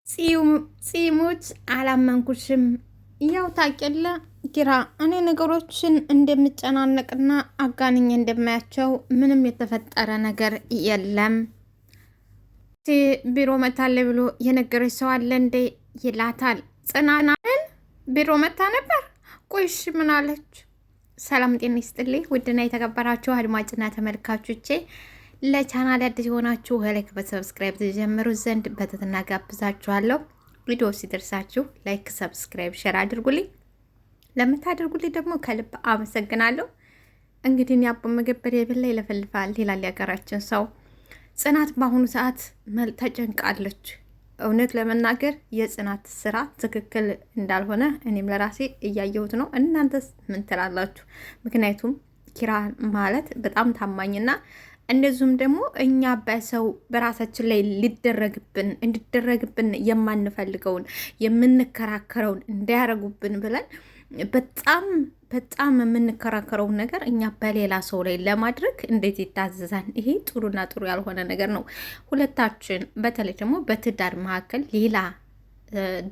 ፂሙት አላመንኩሽም። ያው ታውቂያለ ኪራ፣ እኔ ነገሮችን እንደምጨናነቅና አጋንኝ እንደማያቸው ምንም የተፈጠረ ነገር የለም። ቢሮ መታለ ብሎ የነገረች ሰው አለ እንዴ ይላታል። ጽናትን ቢሮ መታ ነበር። ቆይሽ ምን አለች? ሰላም ጤና ይስጥልኝ ውድና የተከበራችሁ አድማጭና ተመልካቾቼ፣ ለቻናል አዲስ የሆናችሁ ላይክ በሰብስክራይብ ተጀምሩ ዘንድ በትህትና ጋብዛችኋለሁ። ቪዲዮ ሲደርሳችሁ ላይክ፣ ሰብስክራይብ፣ ሼር አድርጉልኝ። ለምታደርጉልኝ ደግሞ ከልብ አመሰግናለሁ። እንግዲህ ያቦ ምግብ የበላ ይለፈልፋል ይላል ያገራችን ሰው። ጽናት በአሁኑ ሰዓት ተጨንቃለች። እውነት ለመናገር የጽናት ስራ ትክክል እንዳልሆነ እኔም ለራሴ እያየሁት ነው። እናንተስ ምን ትላላችሁ? ምክንያቱም ኪራ ማለት በጣም ታማኝና እንደዚሁም ደግሞ እኛ በሰው በራሳችን ላይ እንዲደረግብን የማንፈልገውን የምንከራከረውን እንዳያረጉብን ብለን በጣም የምንከራከረውን ነገር እኛ በሌላ ሰው ላይ ለማድረግ እንዴት ይታዘዛል? ይሄ ጥሩና ጥሩ ያልሆነ ነገር ነው። ሁለታችን በተለይ ደግሞ በትዳር መካከል ሌላ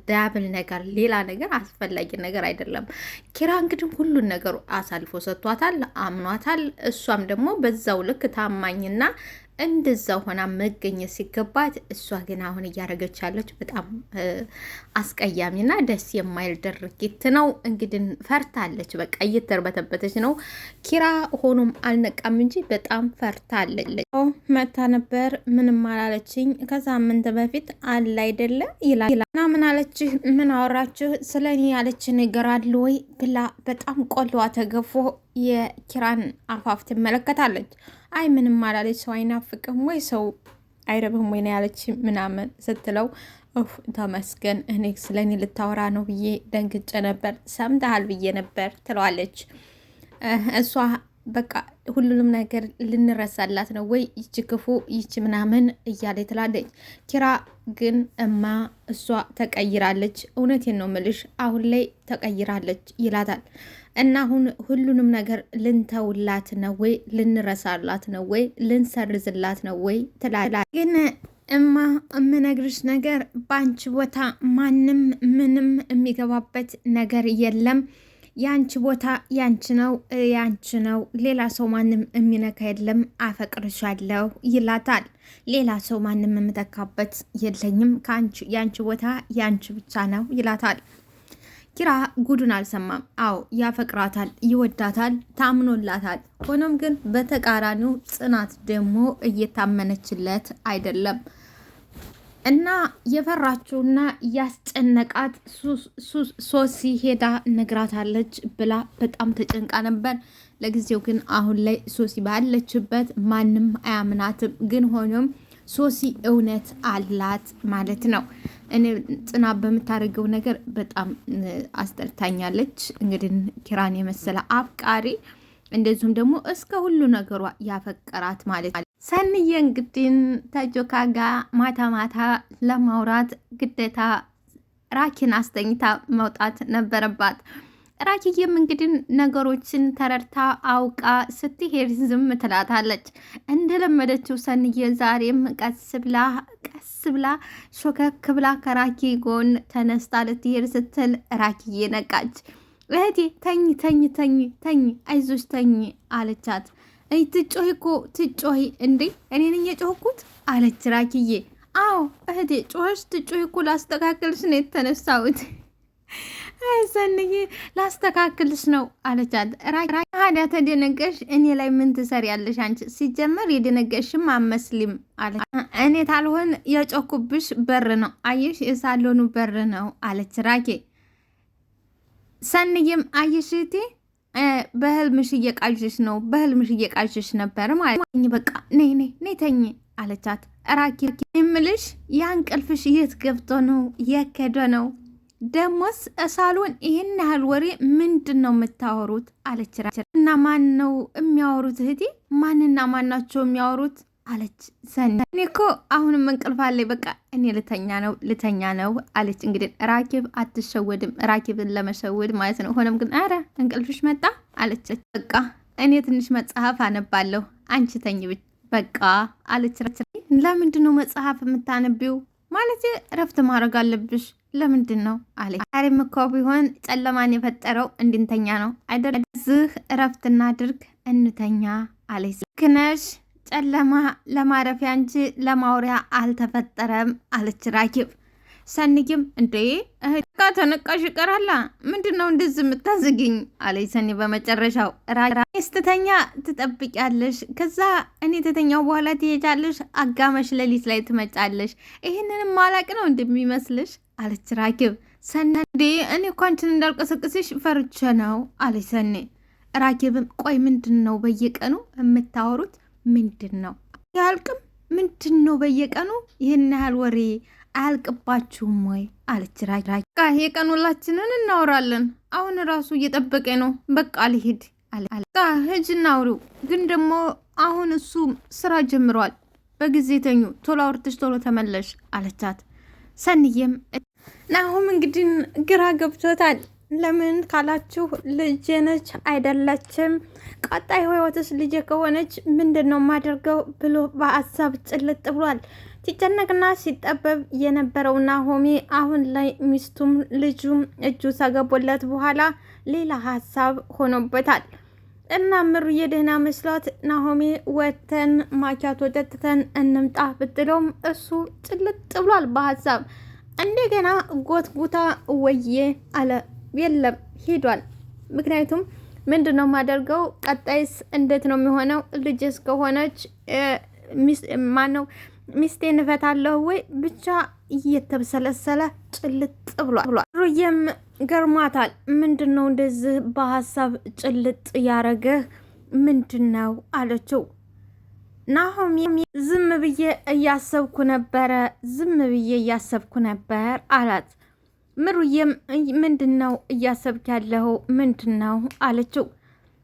ዳብል ነገር ሌላ ነገር አስፈላጊ ነገር አይደለም። ኪራ እንግዲህ ሁሉን ነገሩ አሳልፎ ሰጥቷታል፣ አምኗታል። እሷም ደግሞ በዛው ልክ ታማኝና እንደዛው ሆና መገኘት ሲገባት፣ እሷ ግን አሁን እያደረገች ያለች በጣም አስቀያሚና ደስ የማይል ድርጊት ነው። እንግዲህ ፈርታለች፣ በቃ እየተርበተበተች ነው። ኪራ ሆኖም አልነቃም እንጂ በጣም ፈርታለች። መታ ነበር ምንም አላለችኝ፣ ከሳምንት በፊት አለ አይደለ ይላል እና ምን አለችህ? ምን አወራችሁ? ስለ እኔ ያለች ነገር አለ ወይ ብላ በጣም ቆለዋ ተገፎ የኪራን አፋፍ ትመለከታለች። አይ ምንም አላለች። ሰው አይናፍቅም ወይ ሰው አይረብም ወይ ነው ያለች ምናምን ስትለው ተመስገን፣ እኔ ስለ እኔ ልታወራ ነው ብዬ ደንግጬ ነበር፣ ሰምተሃል ብዬ ነበር ትለዋለች። እሷ በቃ ሁሉንም ነገር ልንረሳላት ነው ወይ ይቺ ክፉ ይቺ ምናምን እያለ ትላለች። ኪራ ግን እሷ ተቀይራለች፣ እውነቴን ነው ምልሽ አሁን ላይ ተቀይራለች ይላታል። እና አሁን ሁሉንም ነገር ልንተውላት ነው ወይ ልንረሳላት ነው ወይ ልንሰርዝላት ነው ወይ ትላለች። ግን የምነግርሽ ነገር በአንቺ ቦታ ማንም ምንም የሚገባበት ነገር የለም። ያንቺ ቦታ ያንቺ ነው፣ ሌላ ሰው ማንም የሚነካ የለም። አፈቅርሻለሁ ይላታል። ሌላ ሰው ማንም የምተካበት የለኝም፣ ያንቺ ቦታ ያንቺ ብቻ ነው ይላታል። ኪራ ጉዱን አልሰማም። አዎ ያፈቅራታል፣ ይወዳታል፣ ታምኖላታል። ሆኖም ግን በተቃራኒው ጽናት ደግሞ እየታመነችለት አይደለም እና የፈራችውና ያስጨነቃት ሶሲ ሄዳ ነግራታለች ብላ በጣም ተጨንቃ ነበር። ለጊዜው ግን አሁን ላይ ሶሲ ባለችበት ማንም አያምናትም። ግን ሆኖም ሶሲ እውነት አላት ማለት ነው። እኔ ጽናት በምታደርገው ነገር በጣም አስጠልታኛለች። እንግዲህ ኪራን የመሰለ አፍቃሪ እንደዚሁም ደግሞ እስከ ሁሉ ነገሯ ያፈቀራት ማለት ነው። ሰንዬ እንግዲህ ተጆካ ጋር ማታ ለማውራት ግዴታ ራኪን አስተኝታ መውጣት ነበረባት። ራኪዬም እንግዲህ ነገሮችን ተረድታ አውቃ ስትሄድ ዝም ትላታለች። እንደለመደችው ሰንዬ ዛሬም ቀስ ብላ ሾከክ ብላ ከራኪ ጎን ተነስታ ልትሄድ ስትል ራኪዬ ነቃች። እህቴ ተኝ አይዞሽ ተኝ አለቻት። ትጮሂ እኮ ትጮሂ እንዴ? እኔ ነኝ የጮህኩት አለች ራኪዬ። አዎ እህቴ ጮኸሽ ትጮሂ እኮ ላስተካክልሽ ነው የተነሳሁት። አይሰንዬ ላስተካክልሽ ነው አለቻት። ራኪ ተደነገሽ እኔ ላይ ምን ትሰሪያለሽ አንቺ? ሲጀመር የደነገሽም አመስሊም አለች። እኔ ታልሆን የጮኩብሽ በር ነው አየሽ፣ የሳሎኑ በር ነው አለች ራኪ። ሰንዬም አየሽ እህቴ በህልምሽ እየቃዥሽ ነበር ማለት በቃ ነይ ተኝ አለቻት። ራኪ የምልሽ ያንቀልፍሽ የት ገብቶ ነው የከደ ነው? ደሞስ ሳሎን ይህን ያህል ወሬ ምንድን ነው የምታወሩት? አለች እና ማን ነው የሚያወሩት እህቴ? ማንና ማናቸው የሚያወሩት አለች ሰኒ። እኔ እኮ አሁንም እንቅልፍ አለኝ፣ በቃ እኔ ልተኛ ነው አለች። እንግዲህ ራኪብ አትሸወድም፣ ራኪብን ለመሸወድ ማለት ነው። ሆነም ግን አረ እንቅልፍሽ መጣ አለች። በቃ እኔ ትንሽ መጽሐፍ አነባለሁ፣ አንቺ ተኝ በቃ አለች። ለምንድን ነው መጽሐፍ የምታነቢው? ማለት እረፍት ማድረግ አለብሽ። ለምንድን ነው አለ። ዛሬም እኮ ቢሆን ጨለማን የፈጠረው እንድንተኛ ነው አይደል? እዚህ እረፍት እናድርግ እንተኛ አለ። ክነሽ ጨለማ ለማረፊያ እንጂ ለማውሪያ አልተፈጠረም አለች ራኪብ። ሰኒም እንዴ እህቃ ተነቃሽ ይቀራላ ምንድን ነው እንደዚህ የምታዝግኝ አለች ሰኒ። በመጨረሻው ስትተኛ ትጠብቂያለሽ፣ ከዛ እኔ ተተኛው በኋላ ትሄጃለሽ፣ አጋመሽ ሌሊት ላይ ትመጫለሽ። ይህንንም ማላቅ ነው እንደሚመስልሽ አለች ራኪብ። ሰኒ እንዴ እኔ እኮ አንቺን እንዳልቀሰቅስሽ ፈርቼ ነው አለች ሰኒ። ራኪብም ቆይ ምንድን ነው በየቀኑ የምታወሩት? ምንድን ነው ያልቅም? ምንድን ነው በየቀኑ ይህን ያህል ወሬ አያልቅባችሁም ወይ አለች ራኪብ። የቀን ውላችንን እናወራለን። አሁን ራሱ እየጠበቀ ነው። በቃ ልሂድ አለ። ሂጂ እናውሪው፣ ግን ደግሞ አሁን እሱ ስራ ጀምሯል። በጊዜ ተኙ፣ ቶሎ አውርተሽ ቶሎ ተመለሽ አለቻት። ሰኒዬም ናሁም እንግዲህ ግራ ገብቶታል። ለምን ካላችሁ ልጄ ነች አይደለችም፣ ቀጣይ ህይወትስ ልጄ ከሆነች ምንድን ነው የማደርገው ብሎ በሀሳብ ጭልጥ ብሏል። ሲጨነቅና ሲጠበብ የነበረው ናሆሜ አሁን ላይ ሚስቱም ልጁም እጁ ሳገቦለት በኋላ ሌላ ሀሳብ ሆኖበታል። እና ምሩ የደህና መስሏት ናሆሜ ወተን ማኪያቶ ጠጥተን እንምጣ ብትለውም እሱ ጭልጥ ብሏል በሀሳብ። እንደገና ጎትጉታ ወዬ አለ። የለም ሄዷል። ምክንያቱም ምንድን ነው የማደርገው? ቀጣይስ እንዴት ነው የሚሆነው? ልጅስ ከሆነች ማነው ሚስቴን እፈታለሁ ወይ? ብቻ እየተብሰለሰለ ጭልጥ ብሏል። ሩዬም ገርማታል። ምንድን ነው እንደዚህ በሀሳብ ጭልጥ ያረገህ ምንድን ነው አለችው። ናሆም ዝም ብዬ እያሰብኩ ነበር አላት። ምሩዬም ምንድን ነው እያሰብክ ያለኸው ምንድን ነው አለችው።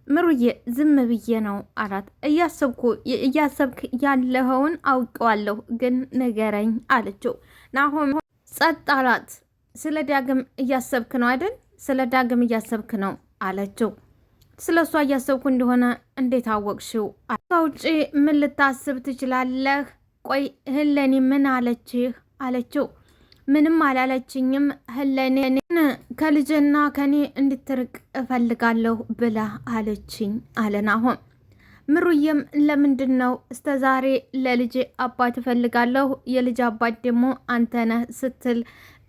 ምሩዬ ዝም ብዬ ነው አላት። እያሰብክ ያለኸውን አውቀዋለሁ፣ ግን ንገረኝ አለችው። ናሆም ጸጥ አላት። ስለ ዳግም እያሰብክ ነው አይደል? ስለ ዳግም እያሰብክ ነው አለችው። ስለ እሷ እያሰብኩ እንደሆነ እንዴት አወቅሽው? ውጪ ምን ልታስብ ትችላለህ? ቆይ ህለኔ ምን አለችህ አለችው። ምንም አላለችኝም። ህለኔ ከልጅና ከኔ እንድትርቅ እፈልጋለሁ ብላ አለችኝ አለ ናሆም። ምሩዬም ለምንድን ነው እስከ ዛሬ ለልጅ አባት እፈልጋለሁ የልጅ አባት ደግሞ አንተ ነህ ስትል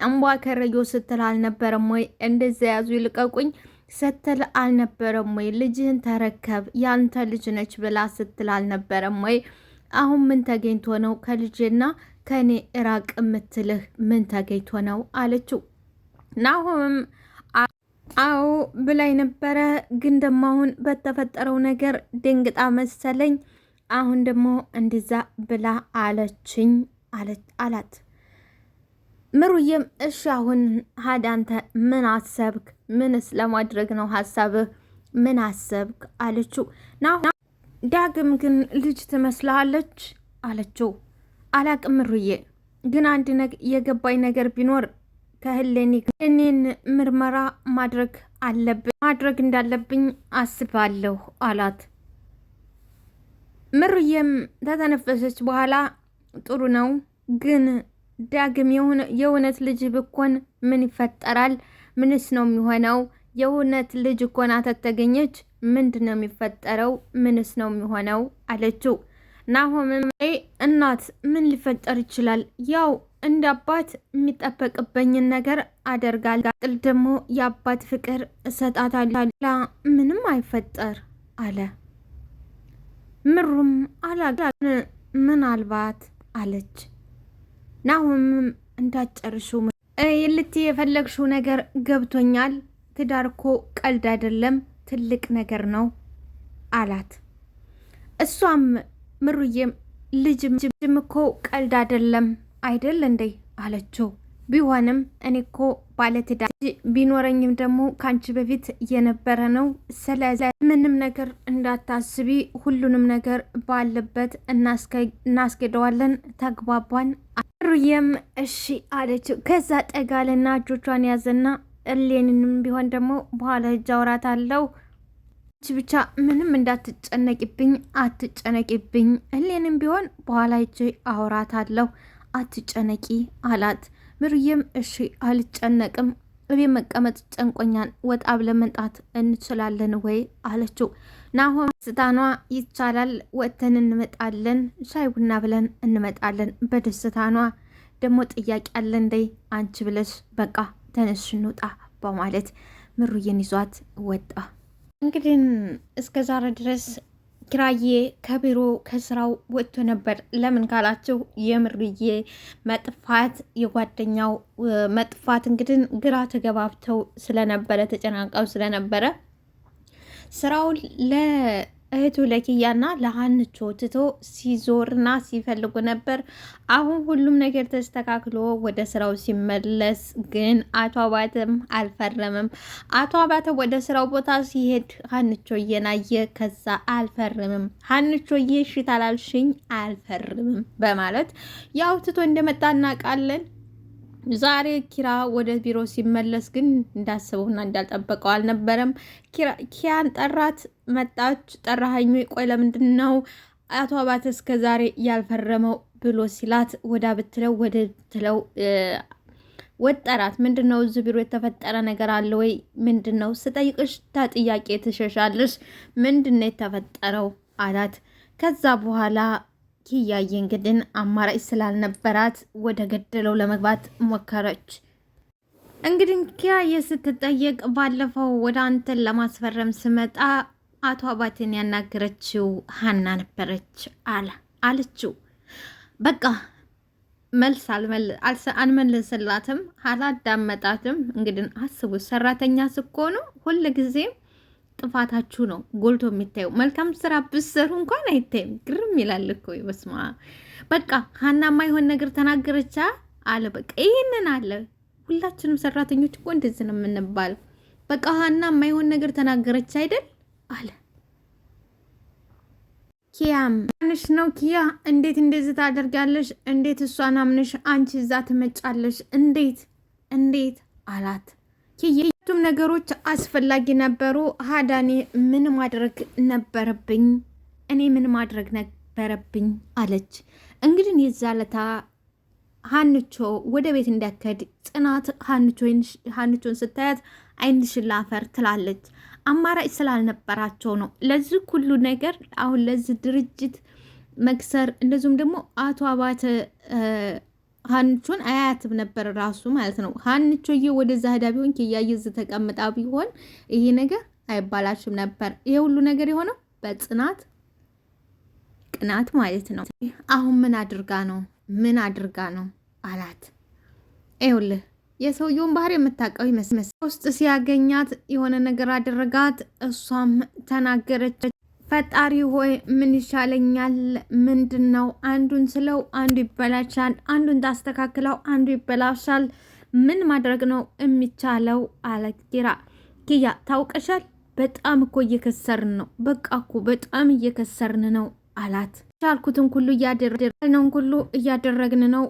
እንቧ ከረዮ ስትል አልነበረም ወይ? እንደዚያ ያዙ ይልቀቁኝ ስትል አልነበረም ወይ? ልጅህን ተረከብ ያንተ ልጅ ነች ብላ ስትል አልነበረም ወይ? አሁን ምን ተገኝቶ ነው ከልጄና ከኔ እራቅ የምትልህ? ምን ተገኝቶ ነው አለችው። ናሆምም አዎ ብላይ ነበረ፣ ግን ደግሞ አሁን በተፈጠረው ነገር ደንግጣ መሰለኝ አሁን ደግሞ እንዲዛ ብላ አለችኝ አላት። ምሩዬም እሺ አሁን ሀዳንተ ምን አሰብክ? ምንስ ለማድረግ ነው ሀሳብህ? ምን አሰብክ አለችው። ዳግም ግን ልጅ ትመስላለች አለችው። አላቅም ምሩዬ፣ ግን አንድ የገባኝ ነገር ቢኖር ከህሌኒ እኔን ምርመራ ማድረግ እንዳለብኝ አስባለሁ አላት። ምሩዬም ተተነፈሰች በኋላ ጥሩ ነው፣ ግን ዳግም የእውነት ልጅ ብኮን ምን ይፈጠራል? ምንስ ነው የሚሆነው? የእውነት ልጅ እኮ ናት ተገኘች፣ ምንድን ነው የሚፈጠረው? ምንስ ነው የሚሆነው አለችው። ናሆምም እናት ምን ሊፈጠር ይችላል? ያው እንደ አባት የሚጠበቅበኝን ነገር አደርጋለሁ፣ ጥል ደግሞ የአባት ፍቅር እሰጣታለሁ፣ ምንም አይፈጠር አለ። ምሩም ምናልባት አለች። ናሆምም እንዳጨርሹ ልትይ የፈለግሽው ነገር ገብቶኛል። ትዳር እኮ ቀልድ አይደለም፣ ትልቅ ነገር ነው አላት። እሷም ምሩዬም ልጅም እኮ ቀልድ አይደለም አይደል እንዴ አለችው። ቢሆንም እኔ እኮ ባለትዳር ቢኖረኝም ደግሞ ከአንቺ በፊት የነበረ ነው። ስለዚህ ምንም ነገር እንዳታስቢ፣ ሁሉንም ነገር ባለበት እናስኬደዋለን። ተግባባን? ምሩዬም እሺ አለችው። ከዛ ጠጋልና እጆቿን ያዘና እሌንንም ቢሆን ደግሞ በኋላ እጅ አውራታለሁ፣ ብቻ ምንም እንዳትጨነቂብኝ፣ አትጨነቂብኝ። እሌንም ቢሆን በኋላ እጅ አውራታለሁ አትጨነቂ አላት። ምሩዬም እሺ አልጨነቅም፣ እቤት መቀመጥ ጨንቆኛል፣ ወጣ ብለን መምጣት እንችላለን ወይ አለችው። ናሆም ደስታኗ ይቻላል፣ ወጥተን እንመጣለን፣ ሻይ ቡና ብለን እንመጣለን በደስታኗ። ደግሞ ጥያቄ አለ እንዴ አንቺ ብለሽ በቃ ተነሽ እንውጣ በማለት ምሩዬን ይዟት ወጣ። እንግዲህ እስከ ዛሬ ድረስ ኪራዬ ከቢሮ ከስራው ወጥቶ ነበር። ለምን ካላችሁ የምሩዬ መጥፋት የጓደኛው መጥፋት እንግዲህ ግራ ተገባብተው ስለነበረ ተጨናንቀው ስለነበረ ስራውን ለእህቱ ለኪያና ለሀንቾ ትቶ ሲዞርና ሲፈልጉ ነበር። አሁን ሁሉም ነገር ተስተካክሎ ወደ ስራው ሲመለስ ግን አቶ አባተም አልፈረምም። አቶ አባተ ወደ ስራው ቦታ ሲሄድ ሀንቾዬን አየ። ከዛ አልፈርምም፣ ሀንቾዬ እሺ ታላልሽኝ አልፈርምም በማለት ያው ትቶ እንደመጣ እናውቃለን። ዛሬ ኪራ ወደ ቢሮ ሲመለስ ግን እንዳስበውና እንዳልጠበቀው አልነበረም። ኪያን ጠራት። መጣች። ጠራኸኝ? ቆይ ለምንድን ነው አቶ አባተ እስከ ዛሬ ያልፈረመው ብሎ ሲላት ወዳ ብትለው ወደ ብትለው ወጠራት። ምንድን ነው እዚህ ቢሮ የተፈጠረ ነገር አለ ወይ? ምንድን ነው ስጠይቅሽ ተጥያቄ ትሸሻለሽ። ምንድን ነው የተፈጠረው አላት። ከዛ በኋላ ኪያዬ እንግዲህ አማራጭ ስላልነበራት ወደ ገደለው ለመግባት ሞከረች። እንግዲህ ኪያዬ ስትጠየቅ ባለፈው ወደ አንተን ለማስፈረም ስመጣ አቶ አባቴን ያናገረችው ሀና ነበረች አለችው። በቃ መልስ አልመለስላትም፣ አላዳመጣትም። እንግዲህ አስቡ፣ ሰራተኛ ስኮኑ ሁል ጊዜም ጥፋታችሁ ነው ጎልቶ የሚታየው። መልካም ስራ ብትሰሩ እንኳን አይታይም። ግርም ይላል እኮ በስማ። በቃ ሀናማ የሆነ ነገር ተናገረቻ አለ። በቃ ይህንን አለ። ሁላችንም ሰራተኞች እኮ እንደዚህ ነው የምንባለው። በቃ ሀናማ የሆነ ነገር ተናገረች አይደል አለ። ኪያም አንሽ ነው ኪያ፣ እንዴት እንደዚህ ታደርጋለሽ? እንዴት እሷን አምነሽ አንቺ እዛ ትመጫለሽ? እንዴት አላት። ሁለቱም ነገሮች አስፈላጊ ነበሩ። ሀዳኔ ምን ማድረግ ነበረብኝ? እኔ ምን ማድረግ ነበረብኝ አለች። እንግዲህ የዛለታ ሀንቾ ወደ ቤት እንዳከድ ጽናት ሀንቾን ስታያት አይንሽን ላፈር ትላለች። አማራጭ ስላልነበራቸው ነው ለዚህ ሁሉ ነገር። አሁን ለዚህ ድርጅት መክሰር እንደዚሁም ደግሞ አቶ አባተ ሀንቾን አያትም ነበር ራሱ ማለት ነው። ሀንቾዬ ወደዛ ሄዳ ቢሆን ኪያዬ ተቀምጣ ቢሆን ይሄ ነገር አይባላችም ነበር። ይሄ ሁሉ ነገር የሆነው በጽናት ቅናት ማለት ነው። አሁን ምን አድርጋ ነው አላት። ይኸውልህ የሰውየውን ባህሪ የምታውቀው ይመስል ውስጥ ሲያገኛት የሆነ ነገር አደረጋት። እሷም ተናገረች። ፈጣሪ ሆይ ምን ይሻለኛል? ምንድን ነው? አንዱን ስለው አንዱ ይበላሻል፣ አንዱን ታስተካክለው አንዱ ይበላሻል። ምን ማድረግ ነው የሚቻለው? አለ ኪራ። ኪያ ታውቀሻል፣ በጣም እኮ እየከሰርን ነው። በቃ እኮ በጣም እየከሰርን ነው አላት። ቻልኩትን ሁሉ እያደረግን ነው፣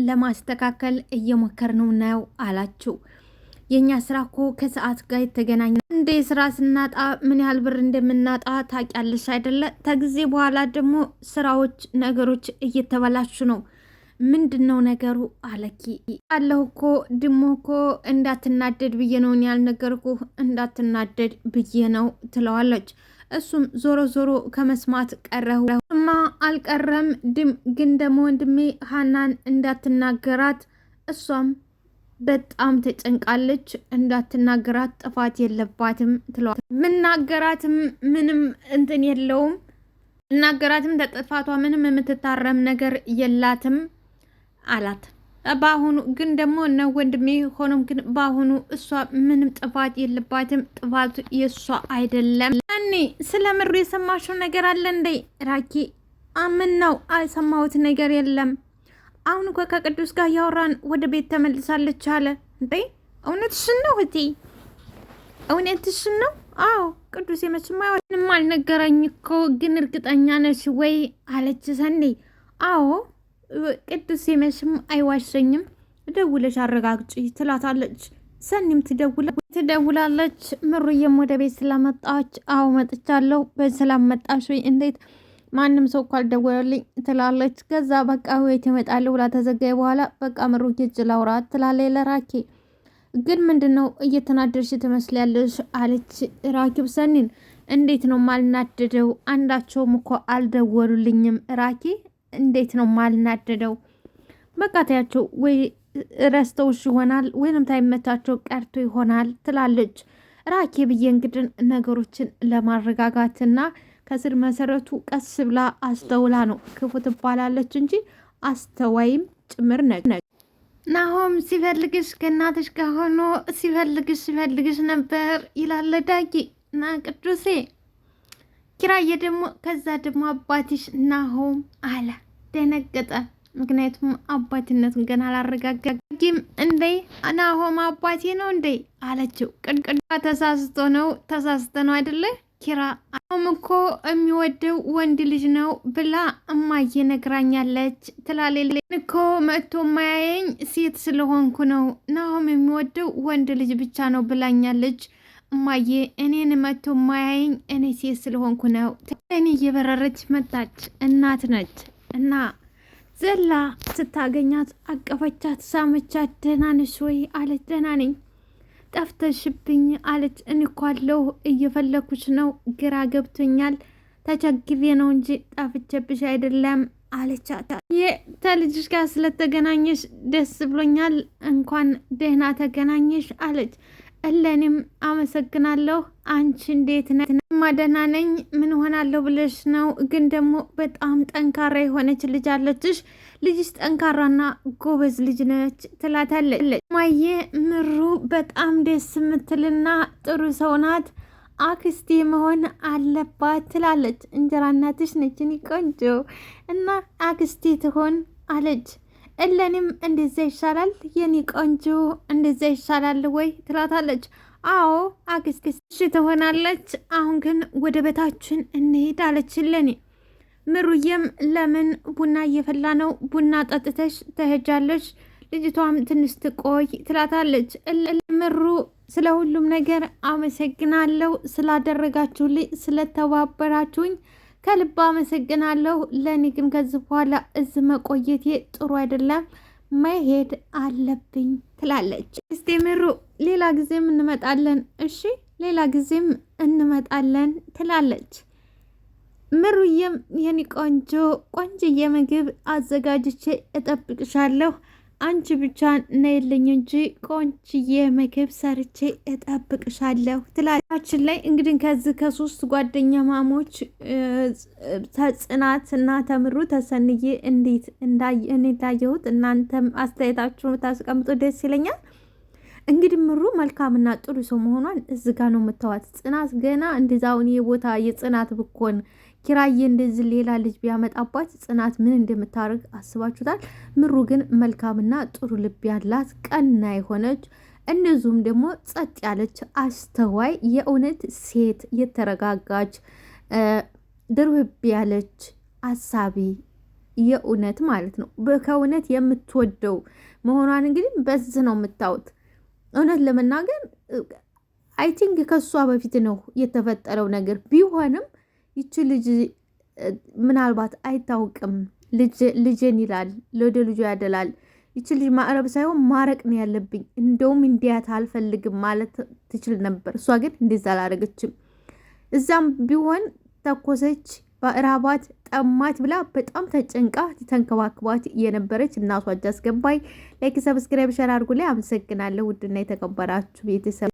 ለማስተካከል እየሞከርነው ነው አላችሁ። የኛ ስራ እኮ ከሰዓት ጋር የተገናኘ እንደ ስራ ስናጣ ምን ያህል ብር እንደምናጣ ታውቂያለሽ አይደለ? ከጊዜ በኋላ ደግሞ ስራዎች ነገሮች እየተበላሹ ነው። ምንድን ነው ነገሩ? አለኪ አለሁ እኮ ድሞ እኮ እንዳትናደድ ብዬ ነው ያልነገርኩህ፣ እንዳትናደድ ብዬ ነው ትለዋለች። እሱም ዞሮ ዞሮ ከመስማት ቀረሁ እማ አልቀረም። ግን ደግሞ ወንድሜ ሀናን እንዳትናገራት፣ እሷም በጣም ተጨንቃለች። እንዳትናገራት፣ ጥፋት የለባትም ትለዋል። ምናገራትም ምንም እንትን የለውም፣ እናገራትም ተጥፋቷ ምንም የምትታረም ነገር የላትም አላት። በአሁኑ ግን ደግሞ እነ ወንድሜ ሆኖም ግን በአሁኑ እሷ ምንም ጥፋት የለባትም፣ ጥፋቱ የእሷ አይደለም። እኔ ስለ ምሩ የሰማሽው ነገር አለ እንዴ ራኪ? ምን ነው? አልሰማሁት ነገር የለም። አሁን እኮ ከቅዱስ ጋር ያወራን ወደ ቤት ተመልሳለች አለ እንዴ? እውነትሽን ነው እህቴ? እውነትሽን ነው? አዎ ቅዱስ የመስማ ምንም አልነገረኝ እኮ ግን እርግጠኛ ነሽ ወይ አለች ሰኔ። አዎ ቅዱስ የመስም አይዋሸኝም፣ ደውለሽ አረጋግጪ ትላታለች። ሰኒም ትደውላለች። ምሩዬም ወደ ቤት ስለመጣች አዎ መጥቻለሁ፣ በሰላም መጣሽ ወይ? እንዴት ማንም ሰው እኮ አልደወለልኝ ትላለች። ከዛ በቃ ቤት እመጣለሁ ብላ ተዘጋይ በኋላ በቃ ምሩ ሂጅ ላውራት ትላለች ለራኬ። ግን ምንድነው እየተናደድሽ ትመስላለሽ አለች ራኪብ ሰኒን። እንዴት ነው ማልናደደው? አንዳቸውም እኮ አልደወሉልኝም ራኪ፣ እንዴት ነው ማልናደደው? በቃ ታያቸው ወይ ረስተውሽ ይሆናል ወይንም ታይመቻቸው ቀርቶ ይሆናል ትላለች ራኪ ብዬ። እንግዲህ ነገሮችን ለማረጋጋትና ከስር መሰረቱ ቀስ ብላ አስተውላ ነው። ክፉ ትባላለች እንጂ አስተዋይም ጭምር ነች። ናሆም ሲፈልግሽ ከእናትሽ ጋር ሆኖ ሲፈልግሽ ነበር ይላል ዳጊ እና ቅዱሴ። ኪራዬ ደግሞ ከዛ ደግሞ አባትሽ ናሆም አለ። ደነገጠ። ምክንያቱም አባትነቱን ገና አላረጋጋጊም። እንዴ ናሆም አባቴ ነው እንዴ አለችው። ቅድቅድ ተሳስተ ነው አይደለ ኪራ? ናሆም እኮ የሚወደው ወንድ ልጅ ነው ብላ እማዬ ነግራኛለች ትላለች። እኮ መጥቶ ማያየኝ ሴት ስለሆንኩ ነው። ናሆም የሚወደው ወንድ ልጅ ብቻ ነው ብላኛለች እማዬ። እኔን መጥቶ ማያየኝ እኔ ሴት ስለሆንኩ ነው። እኔ እየበረረች መጣች። እናት ነች እና ዘላ ስታገኛት አቀፈቻት፣ ሳመቻት። ደህና ነሽ ወይ አለች። ደህና ነኝ። ጠፍተሽብኝ አለች። እኔ እኮ አለሁ እየፈለኩሽ ነው፣ ግራ ገብቶኛል፣ ተቸግሬ ነው እንጂ ጠፍቼብሽ አይደለም አለቻት። ተልጅሽ ጋር ስለተገናኘሽ ደስ ብሎኛል፣ እንኳን ደህና ተገናኘሽ አለች። እለኔም አመሰግናለሁ። አንቺ እንዴት ነሽ? ደህና ነኝ። ምን ሆናለሁ ብለሽ ነው? ግን ደግሞ በጣም ጠንካራ የሆነች ልጅ አለችሽ። ልጅሽ ጠንካራና ጎበዝ ልጅ ነች ትላታለች። ማየ ምሩ በጣም ደስ የምትልና ጥሩ ሰው ናት። አክስቴ መሆን አለባት ትላለች። እንጀራ እናትሽ ነች እኔ ቆንጆ እና አክስቴ ትሆን አለች። እለኔም እንደዛ ይሻላል የኔ ቆንጆ፣ እንደዛ ይሻላል ወይ ትላታለች። አዎ አክስቴ ትሆናለች። አሁን ግን ወደ ቤታችን እንሄድ አለች እለኔ። ምሩዬም ለምን ቡና እየፈላ ነው፣ ቡና ጠጥተሽ ተሄጃለች፣ ልጅቷም ትንሽ ትቆይ ትላታለች። ምሩ ስለ ሁሉም ነገር አመሰግናለሁ፣ ስላደረጋችሁልኝ፣ ስለተባበራችሁኝ ከልብ አመሰግናለሁ። ለእኔ ግን ከዚህ በኋላ እዚህ መቆየቴ ጥሩ አይደለም፣ መሄድ አለብኝ ትላለች። እስቲ ምሩ ሌላ ጊዜም እንመጣለን፣ እሺ ሌላ ጊዜም እንመጣለን ትላለች። ምሩዬም የኔ ቆንጆ ቆንጅዬ ምግብ አዘጋጅቼ እጠብቅሻለሁ፣ አንቺ ብቻ ነይልኝ እንጂ ቆንጅዬ ምግብ ሰርቼ እጠብቅሻለሁ ትላችን ላይ እንግዲህ ከዚህ ከሶስት ጓደኛ ማሞች ተጽናት እና ተምሩ ተሰንዬ እንዴት እንዳየሁት እናንተም አስተያየታችሁን ታስቀምጡ ደስ ይለኛል። እንግዲህ ምሩ መልካምና ጥሩ ሰው መሆኗን እዚህ ጋር ነው የምታዋት። ጽናት ገና እንደዛውን የቦታ የጽናት ብኮን ኪራዬ እንደዚህ ሌላ ልጅ ቢያመጣባት ጽናት ምን እንደምታደርግ አስባችሁታል? ምሩ ግን መልካምና ጥሩ ልብ ያላት ቀና የሆነች እንደዚሁም ደግሞ ጸጥ ያለች አስተዋይ የእውነት ሴት የተረጋጋች ድርብ ያለች አሳቢ የእውነት ማለት ነው ከእውነት የምትወደው መሆኗን እንግዲህ በዚህ ነው የምታዩት። እውነት ለመናገር አይ ቲንክ ከሷ በፊት ነው የተፈጠረው ነገር ቢሆንም ይቺ ልጅ ምናልባት አይታወቅም፣ ልጅን ይላል ወደ ልጁ ያደላል። ይቺ ልጅ ማዕረብ ሳይሆን ማረቅ ነው ያለብኝ፣ እንደውም እንዲያት አልፈልግም ማለት ትችል ነበር። እሷ ግን እንደዛ አላደረገችም። እዛም ቢሆን ተኮሰች፣ በራባት ጠማት ብላ በጣም ተጨንቃ ተንከባክባት የነበረች እናቷ እጅ አስገባይ። ላይክ ሰብስክራይብ ሸር አድርጉ ላይ አመሰግናለሁ። ውድና የተከበራችሁ ቤተሰብ